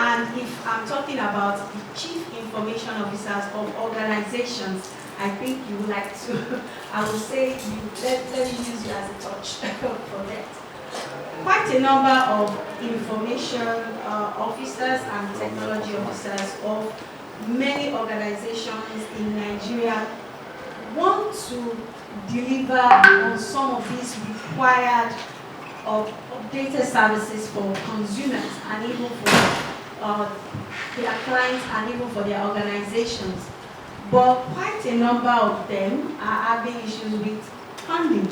And if I'm talking about the chief information officers of organizations, I think you would like to, I would say, let me use you as a touch for that. Quite a number of information officers and technology officers of many organizations in Nigeria want to deliver on some of these required updated services for consumers and even for their clients and even for their organizations. But quite a number of them are having issues with funding.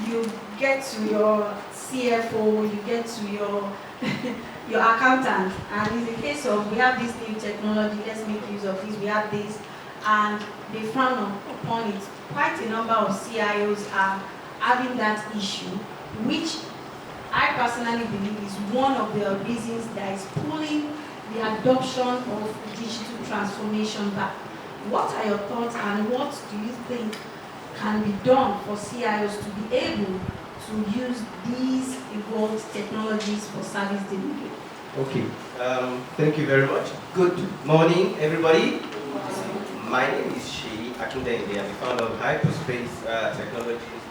You get to your CFO, you get to your your accountant, and in the case of we have this new technology, let's make use of this, we have this, and they frown upon it. Quite a number of CIOs are having that issue, which I personally believe is one of the reasons that is pulling the adoption of digital transformation back. What are your thoughts and what do you think can be done for CIOs to be able to use these evolved technologies for service delivery? Okay, thank you very much. Good morning, everybody. My name is Sheyi Akindele. I'm the founder of Hyperspace Technologies.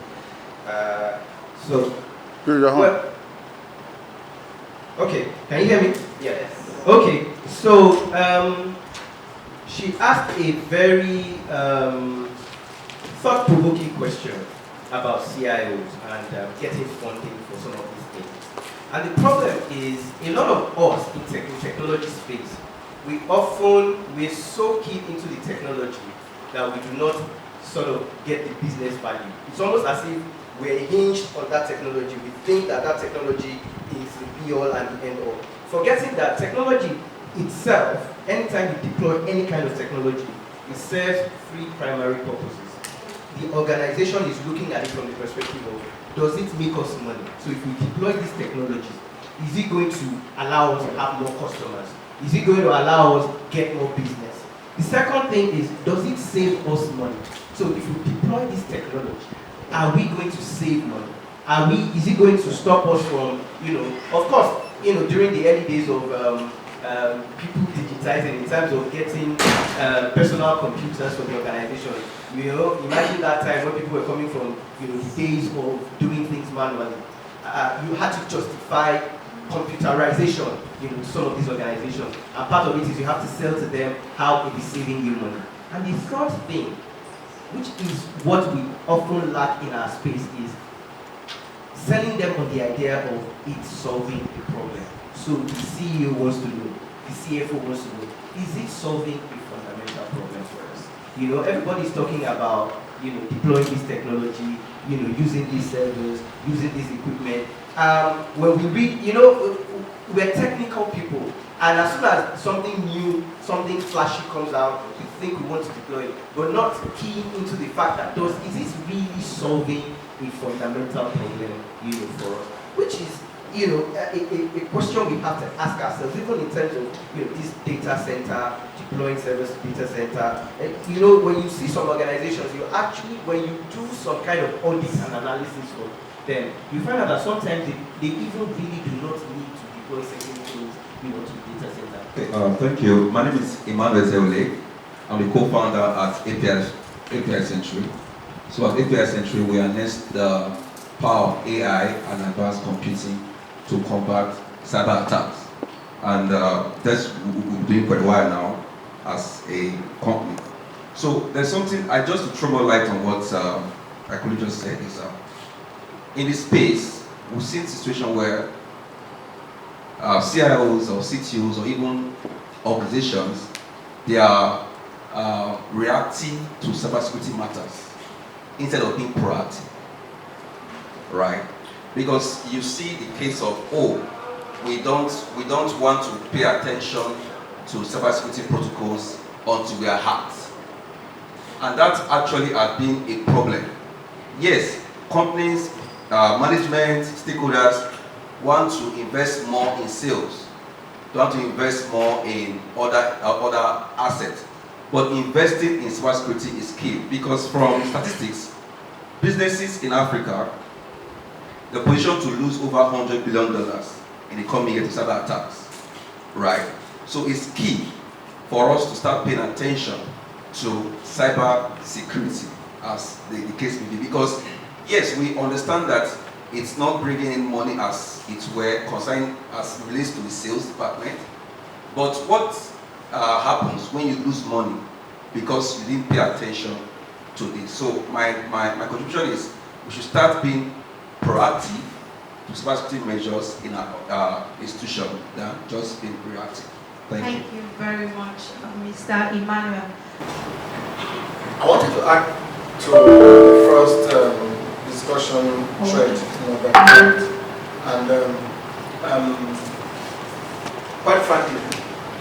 Well, okay, can you hear me? Yes. Okay, so she asked a very thought-provoking question about CIOs and getting funding for some of these things. And the problem is, a lot of us in technology space, we're so keyed into the technology that we do not sort of get the business value. It's almost as if we're hinged on that technology. We think that that technology is the be-all and the end-all. Forgetting that technology itself, anytime you deploy any kind of technology, it serves three primary purposes. The organization is looking at it from the perspective of, does it make us money? So if we deploy this technology, is it going to allow us to have more customers? Is it going to allow us to get more business? The second thing is, does it save us money? So if we deploy this technology, are we going to save money? Is it going to stop us from, of course, during the early days of people digitizing in terms of getting personal computers for the organization. Imagine that time when people were coming from the days of doing things manually. You had to justify computerization to some of these organizations. And part of it is you have to sell to them how it is saving you money. And the third thing, which is what we often lack in our space, is selling them on the idea of it solving a problem. So the CEO wants to know, the CFO wants to know, is it solving a fundamental problem for us? Everybody's talking about, deploying this technology, using these servers, using this equipment. When we read, we're technical people, and as soon as something new, something flashy comes out, we think we want to deploy it, but not keying into the fact that is this really solving a fundamental problem, for us? Which is, a question we have to ask ourselves, even in terms of, this data center, deploying servers to data center. When you see some organizations, when you do some kind of audit and analysis for them, you find out that sometimes they even really do not need to deploy certain things, to the data center. Okay, thank you. My name is Emmanuel Zeole. I'm the co-founder at API Century. So at API Century, we harness the power of AI and advanced computing to combat cyber attacks. And that's what we've been doing for a while now as a company. So there's something, just to throw more light on what I could just said is, in this space, we've seen a situation where CIOs or CTOs or even organizations, they are reacting to cybersecurity matters instead of being proactive, right? Because you see the case of, we don't want to pay attention to cybersecurity protocols until we are hacked. And that actually has been a problem. Yes, companies, management, stakeholders want to invest more in sales, they want to invest more in other assets. But investing in cybersecurity is key, because from statistics, businesses in Africa, the position to lose over $100 billion in the coming year to cyber attacks. right? So it's key for us to start paying attention to cyber security, as the case may be, because yes, we understand that it's not bringing in money as it were concerning as it relates to the sales department, but what happens when you lose money because you didn't pay attention to this? So my contribution is we should start being proactive to cybersecurity measures in our institution than just being reactive. Thank you very much, Mr. Emmanuel. I wanted to add to the first discussion thread, and quite frankly,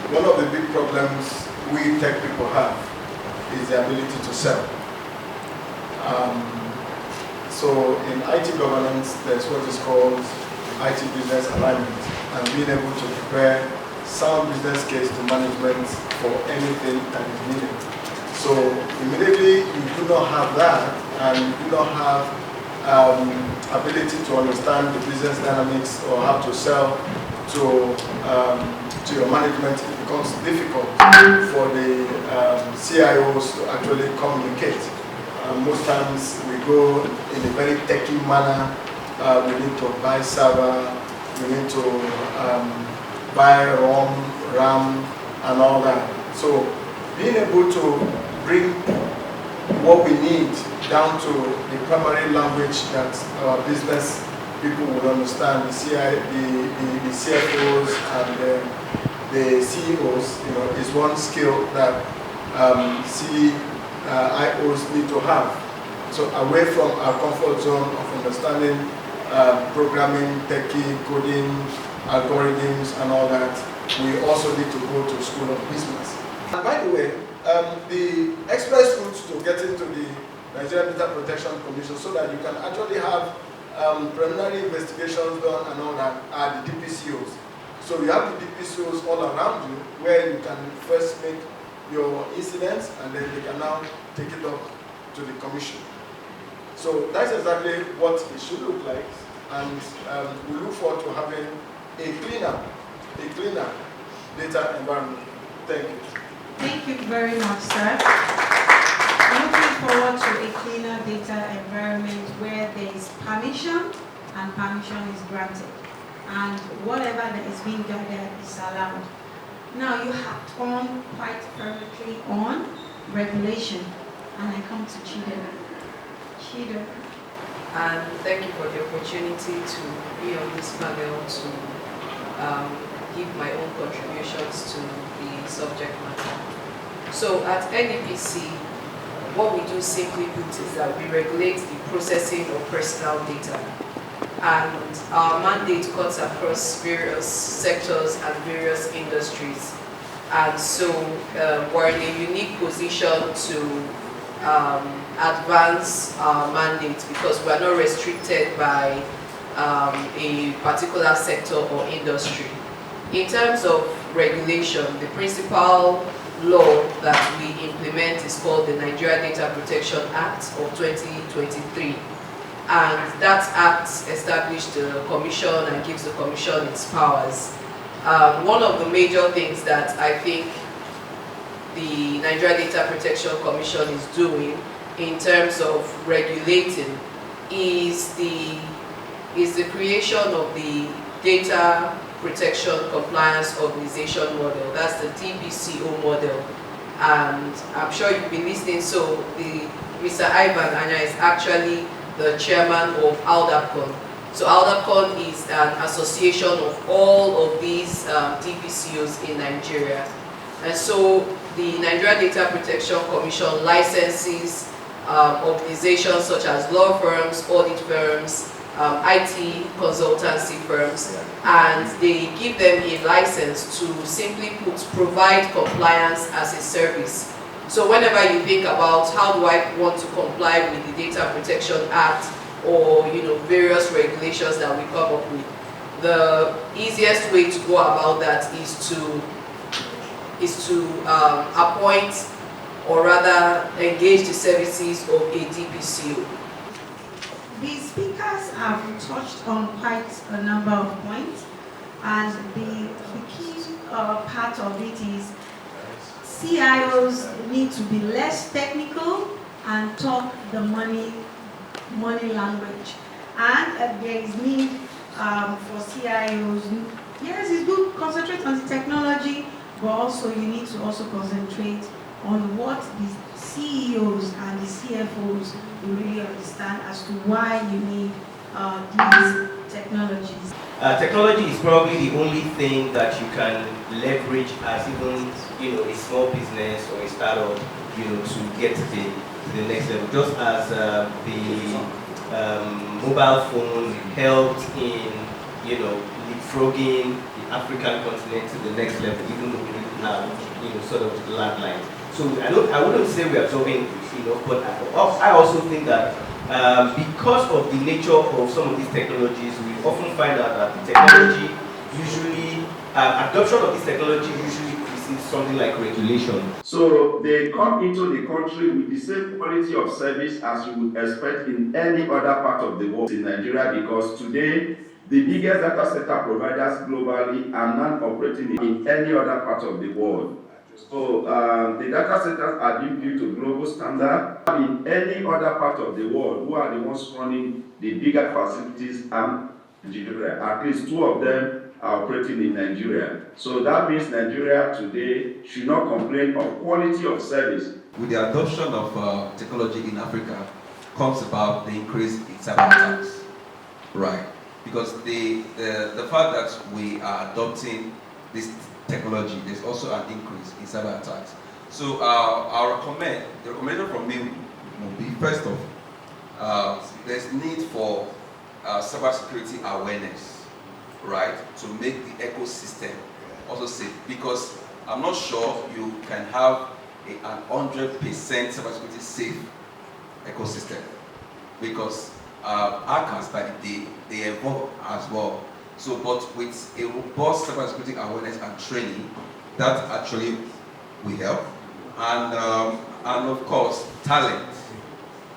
one of the big problems we tech people have is the ability to sell. So in IT governance, there's what is called IT business alignment, and being able to prepare sound business case to management for anything that is needed. So immediately you do not have that, and you do not have ability to understand the business dynamics or how to sell to your management, it becomes difficult for the CIOs to actually communicate. Most times we go in a very techy manner. We need to buy server, we need to buy RAM, and all that. So being able to bring what we need down to the primary language that our business people will understand, the CFOs and the CEOs, is one skill that CIOs need to have. So away from our comfort zone of understanding programming, techie, coding, algorithms, and all that, we also need to go to school of business. And by the way, the express route to get into the Nigerian Data Protection Commission, so that you can actually have preliminary investigations done and all that, are the DPCOs. So you have the DPCOs all around you, where you can first make your incidents, and then they can now take it up to the commission. So that's exactly what it should look like, and we look forward to having a cleaner data environment. Thank you. Thank you very much, sir. Looking forward to a cleaner data environment where there is permission and permission is granted, and whatever that is being gathered is allowed. Now you have torn quite firmly on regulation, and I come to Chidera. Chidera. And thank you for the opportunity to be on this panel to give my own contributions to the subject matter. So at NDPC, what we do simply put is that we regulate the processing of personal data. And our mandate cuts across various sectors and various industries. And so we're in a unique position to advance our mandate because we're not restricted by a particular sector or industry. In terms of regulation, the principal law that we implement is called the Nigeria Data Protection Act of 2023. And that act established the commission and gives the commission its powers. One of the major things that I think the Nigeria Data Protection Commission is doing in terms of regulating is the creation of the Data Protection Compliance Organization model. That's the DPCO model. And I'm sure you've been listening, so Mr. Ivan Anya is actually the chairman of ALDACON. So ALDACON is an association of all of these DPCOs in Nigeria. And so the Nigeria Data Protection Commission licenses organizations such as law firms, audit firms, IT consultancy firms, and they give them a license to simply provide compliance as a service. So whenever you think about how do I want to comply with the Data Protection Act or various regulations that we come up with, the easiest way to go about that is to appoint or rather engage the services of a DPCO. The speakers have touched on quite a number of points, and the key part of it is CIOs need to be less technical and talk the money language. And there is need for CIOs. Yes, it's good to concentrate on the technology, but also you need to also concentrate on what the CEOs and the CFOs will really understand as to why you need these technologies. Technology is probably the only thing that you can leverage as even a small business or a startup to get to the next level. Just as the mobile phone helped in leapfrogging the African continent to the next level, even though we didn't have sort of landline. So I wouldn't say we are solving enough, but I also think that because of the nature of some of these technologies, we often find out that the technology usually, adoption of this technology usually precedes something like regulation. So they come into the country with the same quality of service as you would expect in any other part of the world in Nigeria, because today the biggest data center providers globally are not operating in any other part of the world. So the data centers are being built to global standard. In any other part of the world, who are the ones running the bigger facilities and Nigeria? At least two of them are operating in Nigeria. So that means Nigeria today should not complain of quality of service. With the adoption of technology in Africa comes about the increase in cyber attacks, right? Because the fact that we are adopting this technology, there's also an increase in cyber attacks. So the recommendation from me will be, first off, there's need for cybersecurity awareness, right, to make the ecosystem also safe. Because I'm not sure you can have an 100% cybersecurity safe ecosystem, because hackers by the day, they evolve as well. So, but with a robust cybersecurity awareness and training, that actually will help. And of course, talent.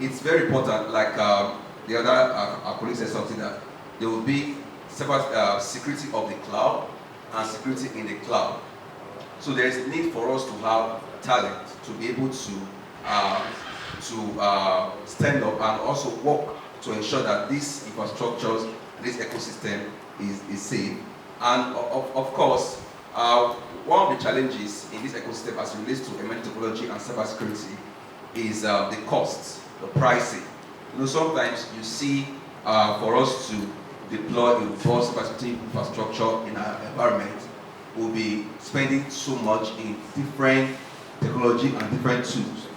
It's very important. Like the other our colleague said something, that there will be cyber security of the cloud and security in the cloud. So there is a need for us to have talent to be able to stand up and also work to ensure that these infrastructures, this ecosystem is safe. And of course, one of the challenges in this ecosystem as it relates to emerging technology and cybersecurity is the costs, the pricing. Sometimes you see for us to deploy a robust cybersecurity infrastructure in our environment, we'll be spending so much in different technology and different tools.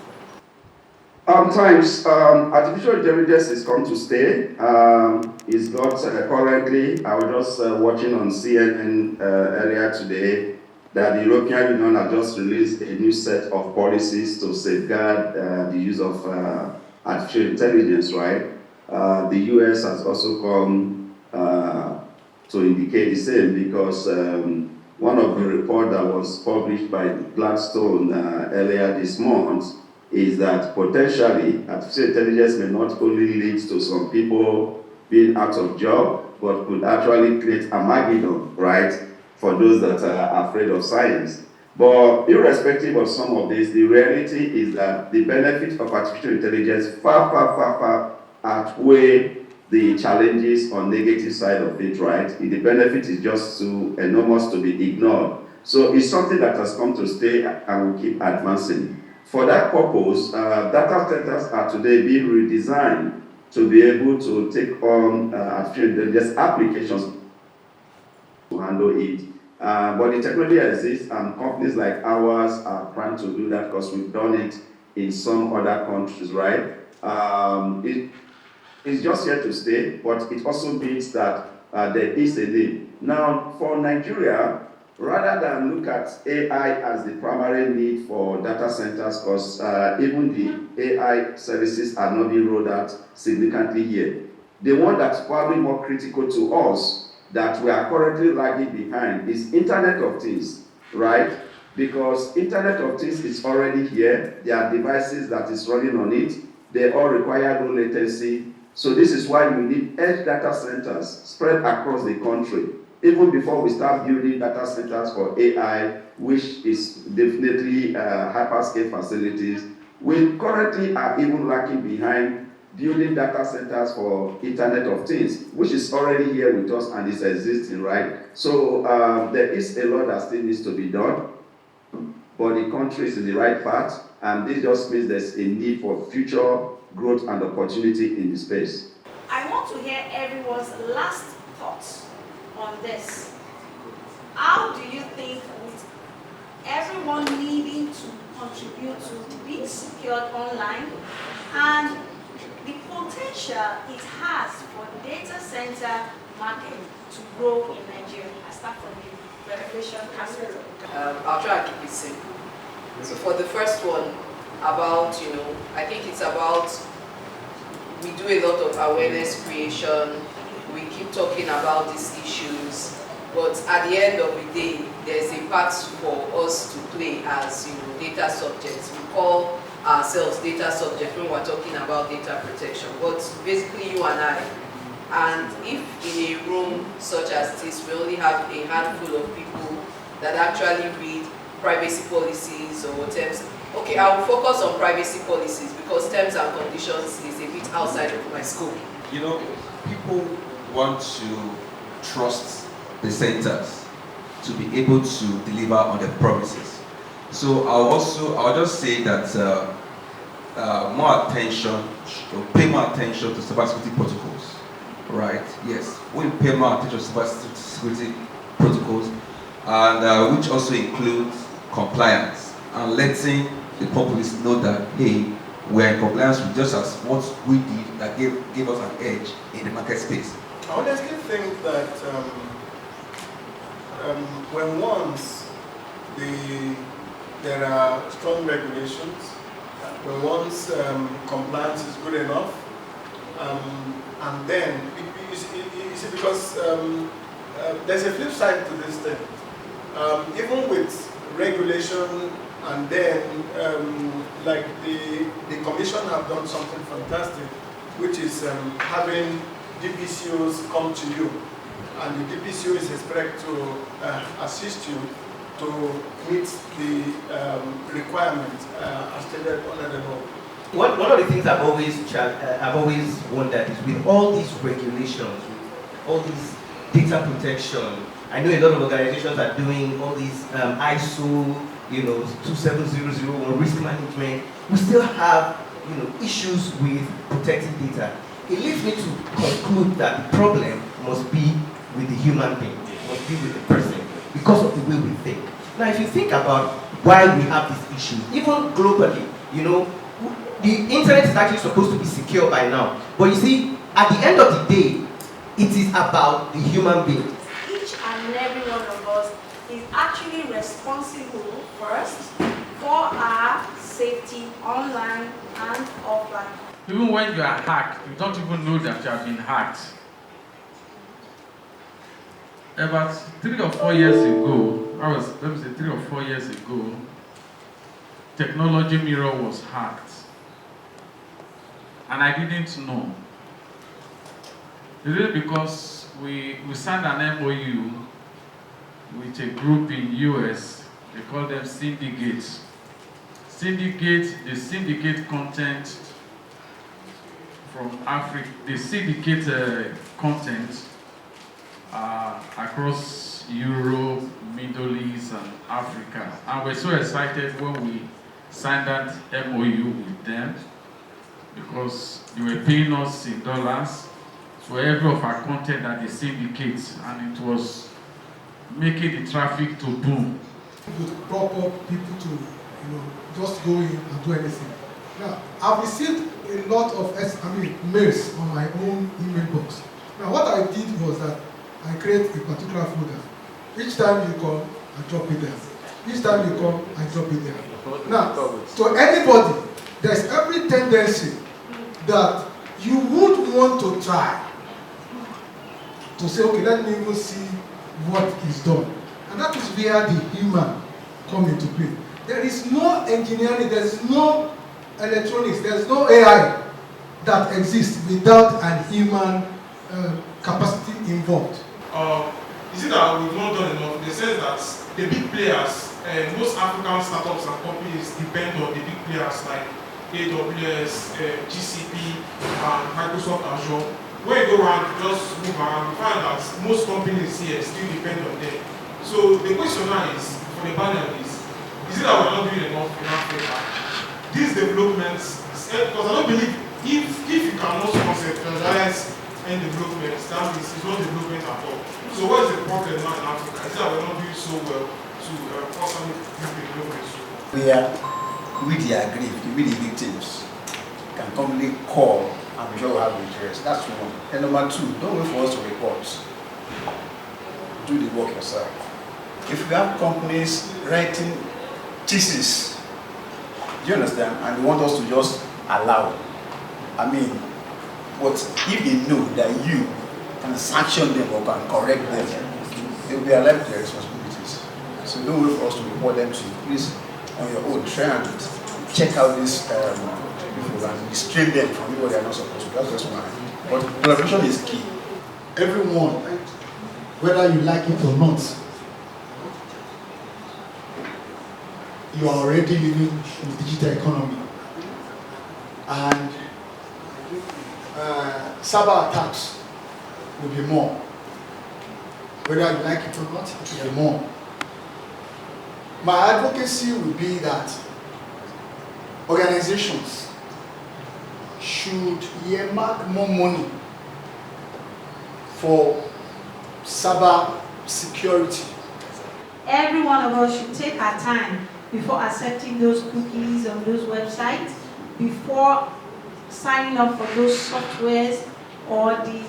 Sometimes artificial intelligence is come to stay. It's got currently, I was just watching on CNN earlier today that the European Union has just released a new set of policies to safeguard the use of artificial intelligence, right? The US has also come to indicate the same, because one of the reports that was published by Blackstone earlier this month is that potentially artificial intelligence may not only lead to some people being out of job, but could actually create Armageddon, right, for those that are afraid of science. But irrespective of some of this, the reality is that the benefits of artificial intelligence far outweigh the challenges on negative side of it, right? The benefit is just too enormous to be ignored. So it's something that has come to stay and will keep advancing. For that purpose, data centers are today being redesigned to be able to take on artificial intelligence applications to handle it. But the technology exists, and companies like ours are trying to do that because we've done it in some other countries, right? It's just here to stay, but it also means that there is a need. Now, for Nigeria, rather than look at AI as the primary need for data centers, because even the AI services are not being rolled out significantly here. The one that's probably more critical to us that we are currently lagging behind is Internet of Things, right? Because Internet of Things is already here. There are devices that is running on it. They all require low latency. So this is why we need edge data centers spread across the country. even before we start building data centers for AI, which is definitely hyperscale facilities, we currently are even lagging behind building data centers for Internet of Things, which is already here with us and is existing, right? So there is a lot that still needs to be done, but the country is in the right path, and this just means there's a need for future growth and opportunity in the space. I want to hear everyone's last thoughts on this. How do you think, with everyone needing to contribute to being secured online and the potential it has for the data center market to grow in Nigeria? I start from the revelation aspect. I'll try to keep it simple. So for the first one, about, I think it's about, we do a lot of awareness creation, we keep talking about these issues, but at the end of the day, there's a part for us to play as, data subjects. We call ourselves data subjects when we're talking about data protection, but basically you and I. And if in a room such as this, we only have a handful of people that actually read privacy policies or terms. Okay, I will focus on privacy policies because terms and conditions is a bit outside of my scope. People want to trust the centers to be able to deliver on their promises. So I'll just say that pay more attention to cybersecurity protocols, right? Yes, we pay more attention to cybersecurity protocols, and which also includes compliance and letting the populace know that, hey, we're in compliance with just as what we did that gave us an edge in the market space. I honestly think that when once there are strong regulations, when once compliance is good enough, and then you see, because there's a flip side to this thing. Even with regulation, and then like the commission have done something fantastic, which is having DPCOs come to you, and the DPCO is expected to assist you to meet the requirements as stated under the law. One of the things I've always wondered is, with all these regulations, with all these data protection, I know a lot of organizations are doing all these ISO, 27001 risk management. We still have, issues with protecting data. It leads me to conclude that the problem must be with the human being, must be with the person, because of the way we think. Now, if you think about why we have these issues, even globally, the internet is actually supposed to be secure by now. But you see, at the end of the day, it is about the human being. Each and every one of us is actually responsible first for our safety online and offline. Even when you are hacked, you don't even know that you have been hacked. About 3 or 4 years ago, let me say 3 or 4 years ago, Technology Mirror was hacked. And I didn't know. It is because we signed an MOU with a group in US. They call them syndicates. They syndicate content from Africa. They syndicate content across Europe, Middle East, and Africa. And we're so excited when we signed that MOU with them, because they were paying us in dollars for every of our content that they syndicate, and it was making the traffic to boom. With proper people to, just go in and do anything. Now, I've received a lot of mails on my own email box. Now, what I did was that I create a particular folder. Each time you come, I drop it there. Each time you come, I drop it there. Now, to anybody, there's every tendency that you would want to try to say, okay, let me even see what is done. And that is where the human come into play. There is no engineering, there is no electronics, there is no AI that exists without an human capacity involved. is it that we've not done enough in the sense that the big players, most African startups and companies depend on the big players like AWS, GCP, and Microsoft Azure. When you go around, just move around, you find that most companies here still depend on them. So the question now is, for the panel is it that we're not doing enough in Africa? These developments, because I don't believe if you cannot conceptualize any developments, that means it's not development at all. So what is the problem now in Africa? Is that we're not doing so well to constantly do development so well? We the aggrieved, we the victims can commonly call and be sure we have interest. That's one. And number two, don't wait for us to report. Do the work yourself. If you have companies writing thesis, do you understand? And they want us to just allow. I mean, but if they know that you can sanction them or can correct them, they will be alive to their responsibilities. So don't wait for us to report them to you. Please, on your own, try and check out these people and restrain them from what they are not supposed to. That's just one. But collaboration is key. Everyone, whether you like it or not, you are already living in the digital economy. And cyber attacks will be more. Whether you like it or not, it will be more. My advocacy would be that organizations should earmark more money for cyber security. Every one of us should take our time before accepting those cookies on those websites, before signing up for those softwares or the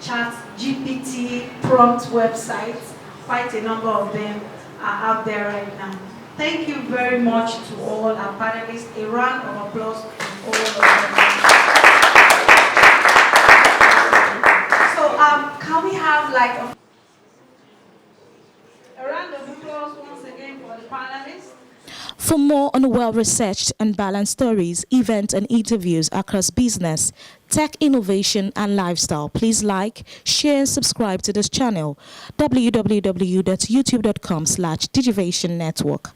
chat GPT prompt websites. Quite a number of them are out there right now. Thank you very much to all our panelists. A round of applause for all of them. So can we have like a round of applause once again for the panelists? For more on well-researched and balanced stories, events, and interviews across business, tech innovation, and lifestyle, please like, share, and subscribe to this channel, www.youtube.com/Digivation Network.